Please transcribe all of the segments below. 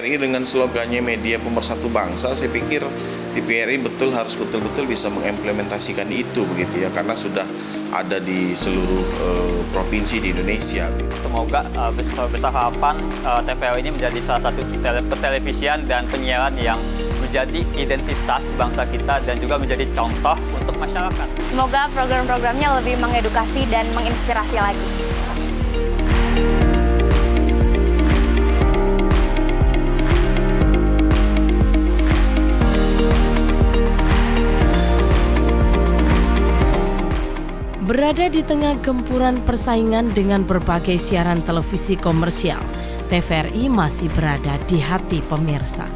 TVRI dengan slogannya media pemersatu bangsa, saya pikir TVRI harus betul-betul bisa mengimplementasikan itu begitu ya, karena sudah ada di seluruh provinsi di Indonesia. Semoga besar harapan TVRI ini menjadi salah satu televisian dan penyiaran yang menjadi identitas bangsa kita dan juga menjadi contoh untuk masyarakat. Semoga program-programnya lebih mengedukasi dan menginspirasi lagi. Berada di tengah gempuran persaingan dengan berbagai siaran televisi komersial, TVRI masih berada di hati pemirsa.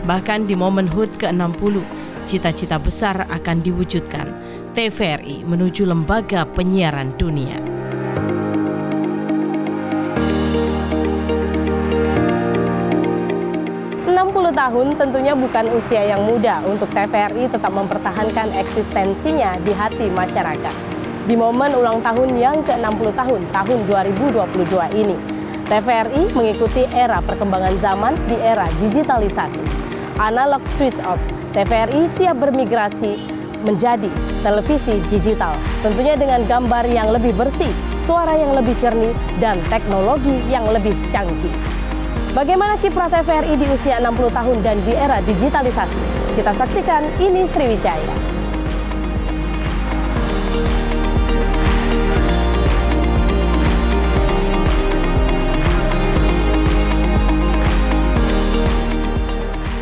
Bahkan di momen HUT ke-60, cita-cita besar akan diwujudkan. TVRI menuju lembaga penyiaran dunia. Tahun tentunya bukan usia yang muda untuk TVRI tetap mempertahankan eksistensinya di hati masyarakat. Di momen ulang tahun yang ke-60 tahun 2022 ini, TVRI mengikuti era perkembangan zaman di era digitalisasi. Analog switch off, TVRI siap bermigrasi menjadi televisi digital, tentunya dengan gambar yang lebih bersih, suara yang lebih jernih, dan teknologi yang lebih canggih. Bagaimana kiprah TVRI di usia 60 tahun dan di era digitalisasi? Kita saksikan ini Sriwijaya.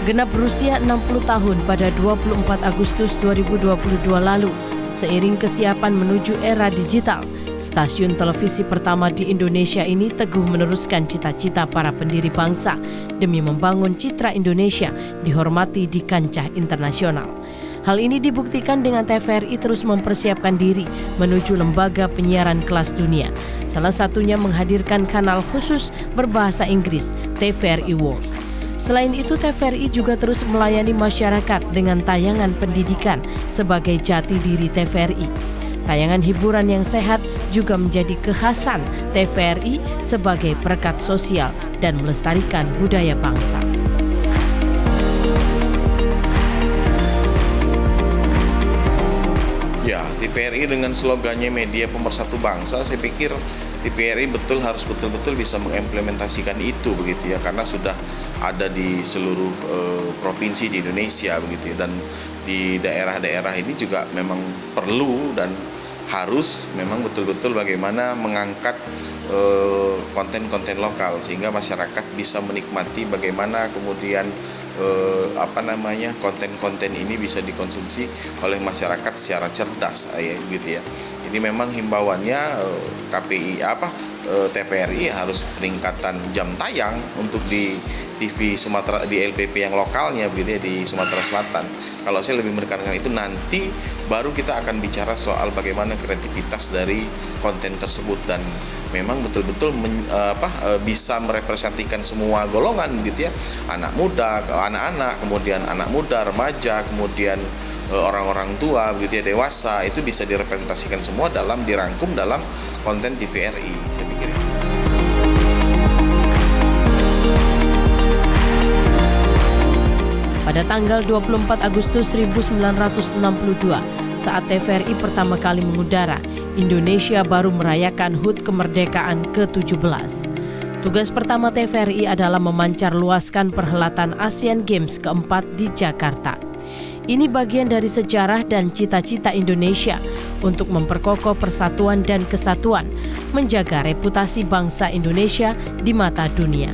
Genap berusia 60 tahun pada 24 Agustus 2022 lalu, seiring kesiapan menuju era digital, stasiun televisi pertama di Indonesia ini teguh meneruskan cita-cita para pendiri bangsa demi membangun citra Indonesia dihormati di kancah internasional. Hal ini dibuktikan dengan TVRI terus mempersiapkan diri menuju lembaga penyiaran kelas dunia. Salah satunya menghadirkan kanal khusus berbahasa Inggris, TVRI World. Selain itu, TVRI juga terus melayani masyarakat dengan tayangan pendidikan sebagai jati diri TVRI. Tayangan hiburan yang sehat juga menjadi kekhasan TVRI sebagai perekat sosial dan melestarikan budaya bangsa. Ya, TVRI dengan slogannya media pemersatu bangsa, saya pikir TVRI harus betul-betul bisa mengimplementasikan itu begitu ya, karena sudah ada di seluruh provinsi di Indonesia begitu ya, dan di daerah-daerah ini juga memang perlu dan harus memang betul-betul bagaimana mengangkat konten-konten lokal sehingga masyarakat bisa menikmati bagaimana kemudian konten-konten ini bisa dikonsumsi oleh masyarakat secara cerdas gitu ya. Ini memang himbauannya TVRI harus peningkatan jam tayang untuk di TV Sumatera, di LPP yang lokalnya begitu ya, di Sumatera Selatan. Kalau saya lebih menekankan itu, nanti baru kita akan bicara soal bagaimana kreativitas dari konten tersebut dan memang betul-betul bisa merepresentasikan semua golongan gitu ya, anak muda, anak-anak, kemudian anak muda, remaja, kemudian orang-orang tua begitu ya, dewasa, itu bisa direpresentasikan semua dirangkum dalam konten TVRI, saya pikir. Pada tanggal 24 Agustus 1962, saat TVRI pertama kali mengudara, Indonesia baru merayakan HUT kemerdekaan ke-17. Tugas pertama TVRI adalah memancar luaskan perhelatan Asian Games keempat di Jakarta. Ini bagian dari sejarah dan cita-cita Indonesia untuk memperkokoh persatuan dan kesatuan, menjaga reputasi bangsa Indonesia di mata dunia.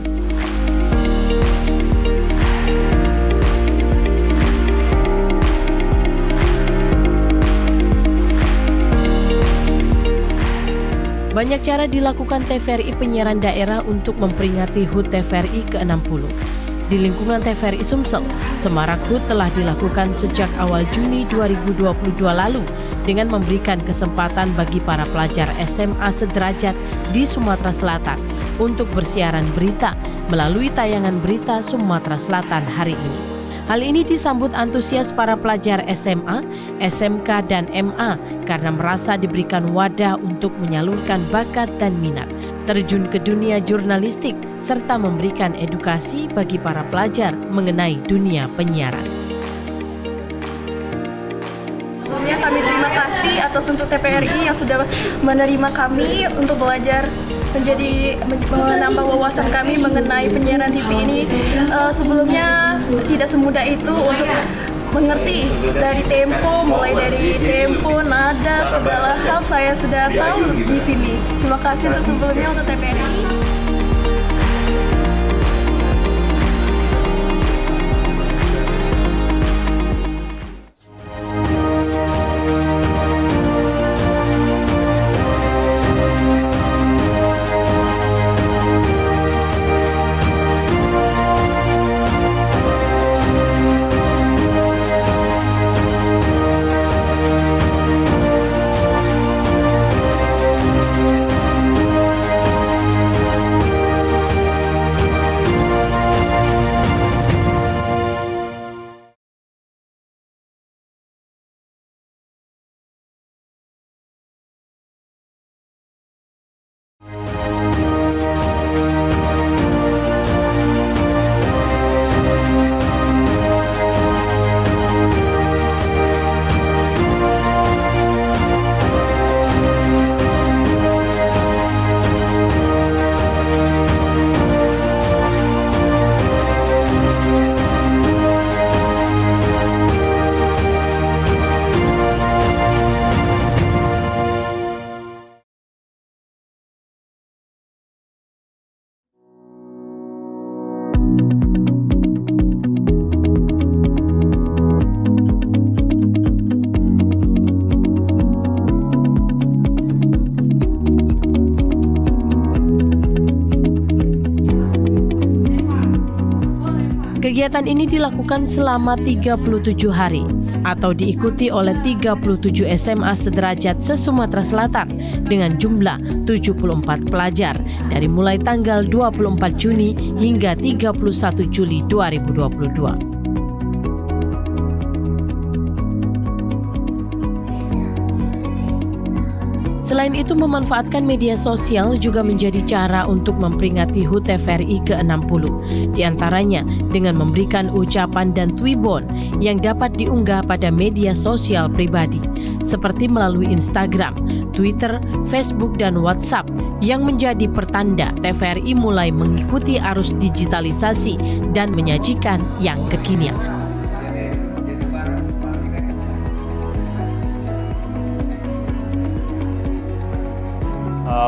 Banyak cara dilakukan TVRI penyiaran daerah untuk memperingati HUT TVRI ke-60. Di lingkungan TVRI Sumsel, semarak HUT telah dilakukan sejak awal Juni 2022 lalu dengan memberikan kesempatan bagi para pelajar SMA sederajat di Sumatera Selatan untuk bersiaran berita melalui tayangan berita Sumatera Selatan hari ini. Hal ini disambut antusias para pelajar SMA, SMK, dan MA karena merasa diberikan wadah untuk menyalurkan bakat dan minat, terjun ke dunia jurnalistik, serta memberikan edukasi bagi para pelajar mengenai dunia penyiaran. Sebelumnya kami terima kasih atas untuk TVRI yang sudah menerima kami untuk belajar menambah wawasan kami mengenai penyiaran TV ini. Sebelumnya tidak semudah itu untuk mengerti dari tempo, mulai dari tempo, nada, segala hal saya sudah tahu di sini. Terima kasih untuk sebelumnya untuk TVRI. Kegiatan ini dilakukan selama 37 hari atau diikuti oleh 37 SMA sederajat se-Sumatera Selatan dengan jumlah 74 pelajar dari mulai tanggal 24 Juni hingga 31 Juli 2022. Selain itu, memanfaatkan media sosial juga menjadi cara untuk memperingati HUT TVRI ke-60. Di antaranya dengan memberikan ucapan dan twibon yang dapat diunggah pada media sosial pribadi, seperti melalui Instagram, Twitter, Facebook, dan WhatsApp, yang menjadi pertanda TVRI mulai mengikuti arus digitalisasi dan menyajikan yang kekinian.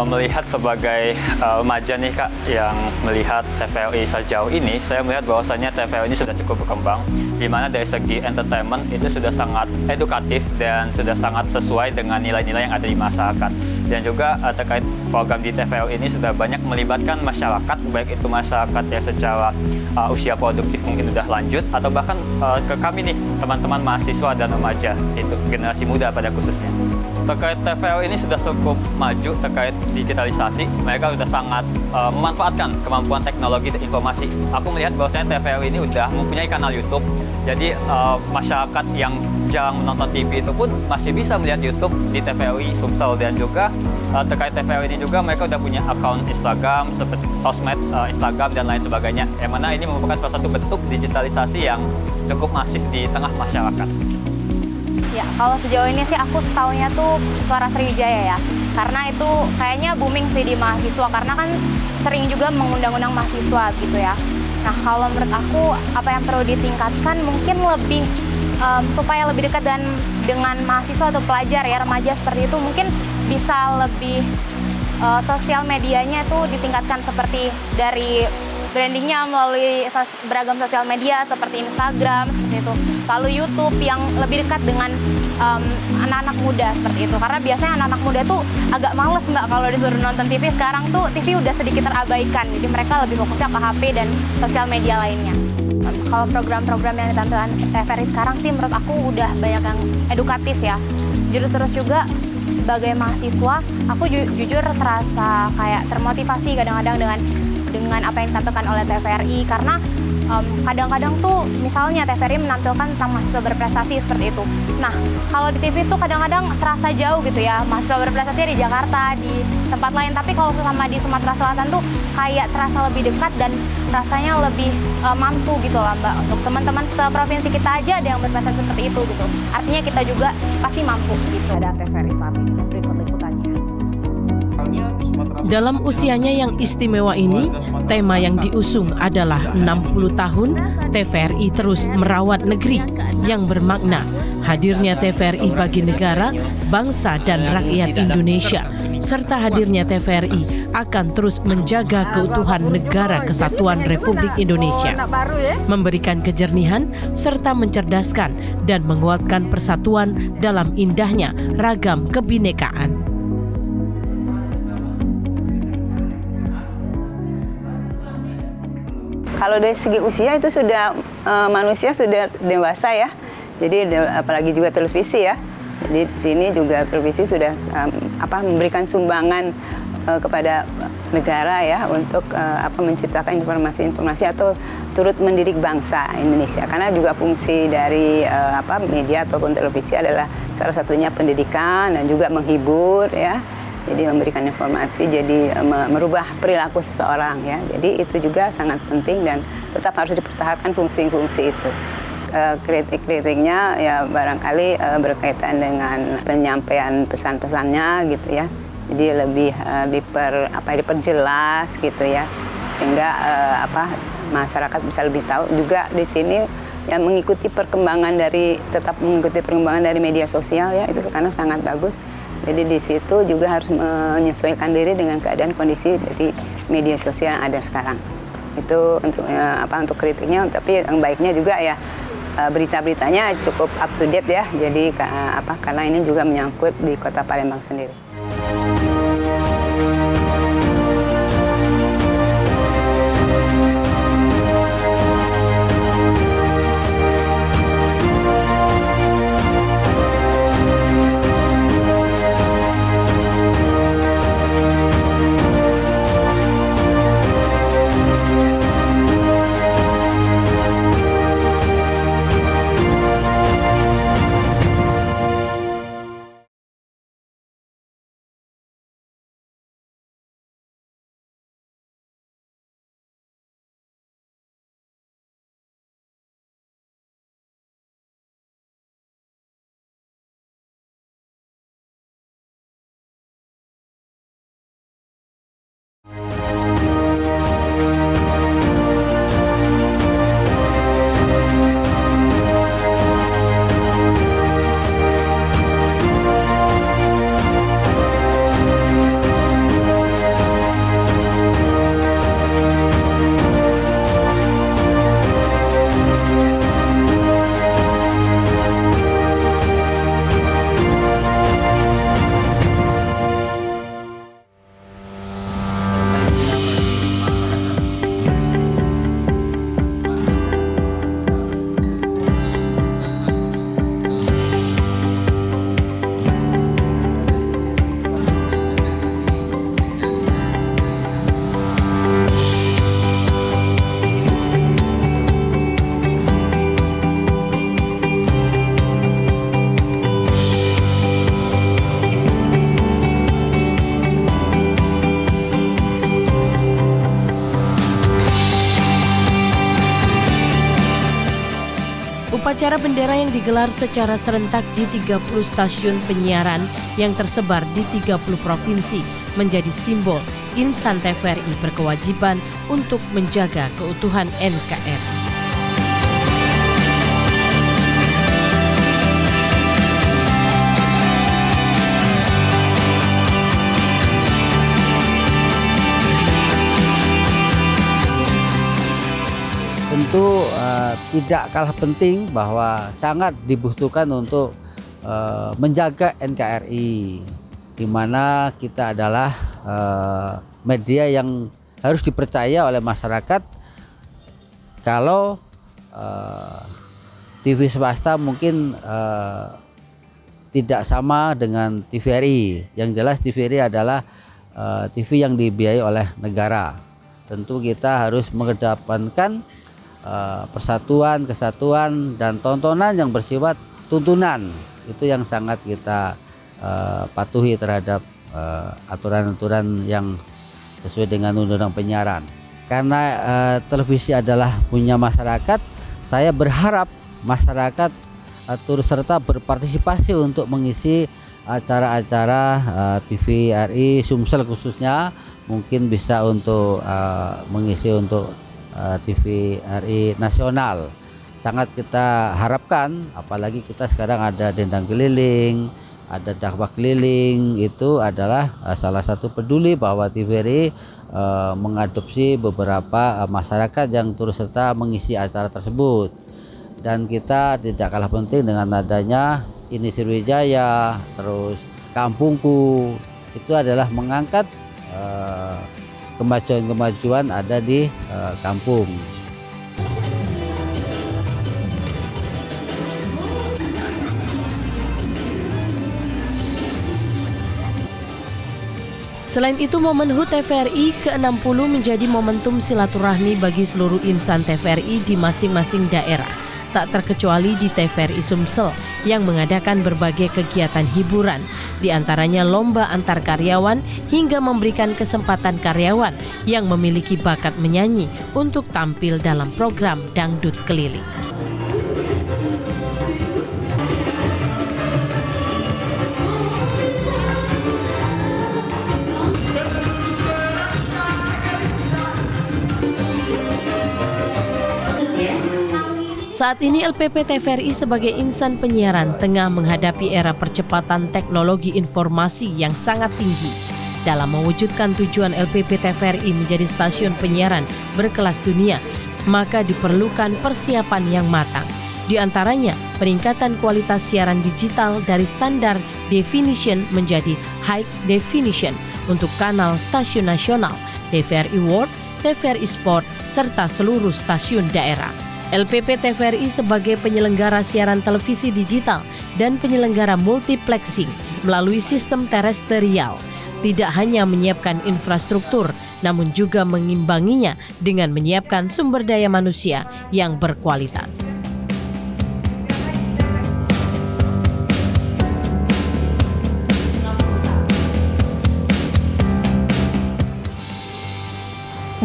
Melihat sebagai remaja nih Kak yang melihat TVRI sejauh ini, saya melihat bahwasannya TVRI ini sudah cukup berkembang, di mana dari segi entertainment itu sudah sangat edukatif dan sudah sangat sesuai dengan nilai-nilai yang ada di masyarakat. Dan juga terkait program di TVRI ini sudah banyak melibatkan masyarakat, baik itu masyarakat yang secara usia produktif mungkin sudah lanjut, atau bahkan ke kami nih, teman-teman mahasiswa dan remaja, itu generasi muda pada khususnya. Terkait TVRI ini sudah cukup maju terkait digitalisasi, mereka sudah sangat memanfaatkan kemampuan teknologi dan informasi. Aku melihat bahwasanya TVRI ini sudah mempunyai kanal YouTube, jadi masyarakat yang jarang menonton TV itu pun masih bisa melihat YouTube di TVRI Sumsel. Dan juga terkait TVRI ini juga mereka sudah punya akun Instagram, seperti sosmed, Instagram dan lain sebagainya, yang mana ini merupakan salah satu bentuk digitalisasi yang cukup masif di tengah masyarakat. Ya, kalau sejauh ini sih aku tahunya tuh Suara Sriwijaya ya. Karena itu kayaknya booming sih di mahasiswa, karena kan sering juga mengundang-undang mahasiswa gitu ya. Nah, kalau menurut aku apa yang perlu ditingkatkan mungkin lebih supaya lebih dekat dengan mahasiswa atau pelajar ya, remaja seperti itu, mungkin bisa lebih sosial medianya itu ditingkatkan, seperti dari brandingnya melalui beragam sosial media seperti Instagram, seperti itu. Lalu YouTube yang lebih dekat dengan anak-anak muda seperti itu. Karena biasanya anak-anak muda tuh agak males Mbak kalau disuruh nonton TV. Sekarang tuh TV udah sedikit terabaikan. Jadi mereka lebih fokusnya ke HP dan sosial media lainnya. Kalau program-program yang ditampilkan TVRI sekarang sih menurut aku udah banyak yang edukatif ya. Terus juga sebagai mahasiswa, aku jujur terasa kayak termotivasi kadang-kadang dengan apa yang disampaikan oleh TVRI, karena kadang-kadang tuh misalnya TVRI menampilkan tentang mahasiswa berprestasi seperti itu. Nah, kalau di TV tuh kadang-kadang terasa jauh gitu ya, mahasiswa berprestasi di Jakarta, di tempat lain. Tapi kalau sama di Sumatera Selatan tuh kayak terasa lebih dekat dan rasanya lebih mampu gitu lah Mbak. Untuk teman-teman seprovinsi kita aja ada yang berprestasi seperti itu gitu. Artinya kita juga pasti mampu gitu. Ada TVRI saat ini dan berikut liputannya. Dalam usianya yang istimewa ini, tema yang diusung adalah 60 tahun TVRI terus merawat negeri, yang bermakna hadirnya TVRI bagi negara, bangsa, dan rakyat Indonesia, serta hadirnya TVRI akan terus menjaga keutuhan negara kesatuan Republik Indonesia, memberikan kejernihan serta mencerdaskan dan menguatkan persatuan dalam indahnya ragam kebinekaan. Kalau dari segi usia itu sudah manusia sudah dewasa ya. Jadi apalagi juga televisi ya. Jadi di sini juga televisi sudah memberikan sumbangan kepada negara ya untuk menciptakan informasi-informasi atau turut mendidik bangsa Indonesia. Karena juga fungsi dari media ataupun televisi adalah salah satunya pendidikan dan juga menghibur ya. Jadi memberikan informasi, jadi merubah perilaku seseorang ya. Jadi itu juga sangat penting dan tetap harus dipertahankan fungsi-fungsi itu. Kritik-kritiknya ya barangkali berkaitan dengan penyampaian pesan-pesannya gitu ya. Jadi lebih diperjelas gitu ya. Sehingga masyarakat bisa lebih tahu. Juga di sini yang mengikuti perkembangan dari media sosial ya, itu karena sangat bagus. Jadi di situ juga harus menyesuaikan diri dengan keadaan kondisi dari media sosial yang ada sekarang. Itu untuk kritiknya, tapi yang baiknya juga ya berita-beritanya cukup up to date ya. Jadi karena ini juga menyangkut di Kota Palembang sendiri. Upacara bendera yang digelar secara serentak di 30 stasiun penyiaran yang tersebar di 30 provinsi menjadi simbol insan TVRI berkewajiban untuk menjaga keutuhan NKRI. Tentu tidak kalah penting bahwa sangat dibutuhkan untuk menjaga NKRI, di mana kita adalah media yang harus dipercaya oleh masyarakat. Kalau TV swasta mungkin tidak sama dengan TVRI. Yang jelas TVRI adalah TV yang dibiayai oleh negara. Tentu kita harus mengedepankan persatuan, kesatuan, dan tontonan yang bersifat tuntunan. Itu yang sangat kita patuhi terhadap aturan-aturan yang sesuai dengan undang-undang penyiaran. Karena televisi adalah punya masyarakat, saya berharap masyarakat turut serta berpartisipasi untuk mengisi acara-acara TVRI Sumsel khususnya, mungkin bisa untuk mengisi untuk TVRI nasional. Sangat kita harapkan, apalagi kita sekarang ada dendang keliling, ada dakwah keliling, itu adalah salah satu peduli bahwa TVRI mengadopsi beberapa masyarakat yang turut serta mengisi acara tersebut. Dan kita tidak kalah penting dengan adanya Ini Sriwijaya, terus Kampungku, itu adalah mengangkat kemajuan-kemajuan ada di kampung. Selain itu, momen HUT TVRI ke-60 menjadi momentum silaturahmi bagi seluruh insan TVRI di masing-masing daerah. Tak terkecuali di TVRI Sumsel yang mengadakan berbagai kegiatan hiburan, diantaranya lomba antar karyawan hingga memberikan kesempatan karyawan yang memiliki bakat menyanyi untuk tampil dalam program Dangdut Keliling. Saat ini LPP TVRI sebagai insan penyiaran tengah menghadapi era percepatan teknologi informasi yang sangat tinggi. Dalam mewujudkan tujuan LPP TVRI menjadi stasiun penyiaran berkelas dunia, maka diperlukan persiapan yang matang. Di antaranya, peningkatan kualitas siaran digital dari standar definition menjadi high definition untuk kanal stasiun nasional, TVRI World, TVRI Sport, serta seluruh stasiun daerah. LPP TVRI sebagai penyelenggara siaran televisi digital dan penyelenggara multiplexing melalui sistem terestrial tidak hanya menyiapkan infrastruktur, namun juga mengimbanginya dengan menyiapkan sumber daya manusia yang berkualitas.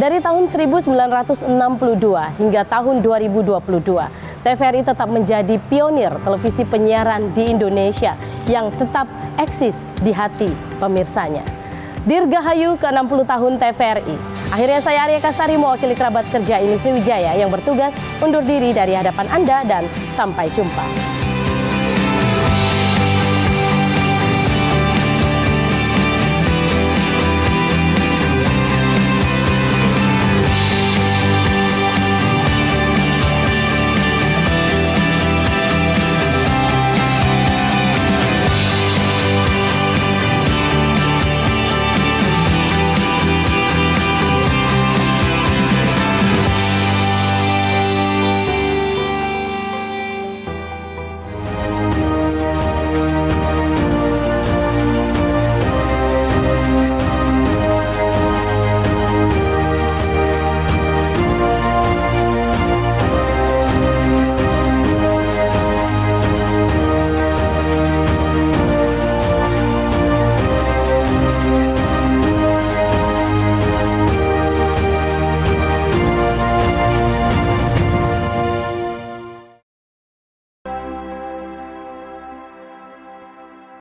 Dari tahun 1962 hingga tahun 2022, TVRI tetap menjadi pionir televisi penyiaran di Indonesia yang tetap eksis di hati pemirsanya. Dirgahayu ke-60 tahun TVRI. Akhirnya saya Arya Kasari mewakili kerabat kerja Ini Sriwijaya yang bertugas undur diri dari hadapan Anda dan sampai jumpa.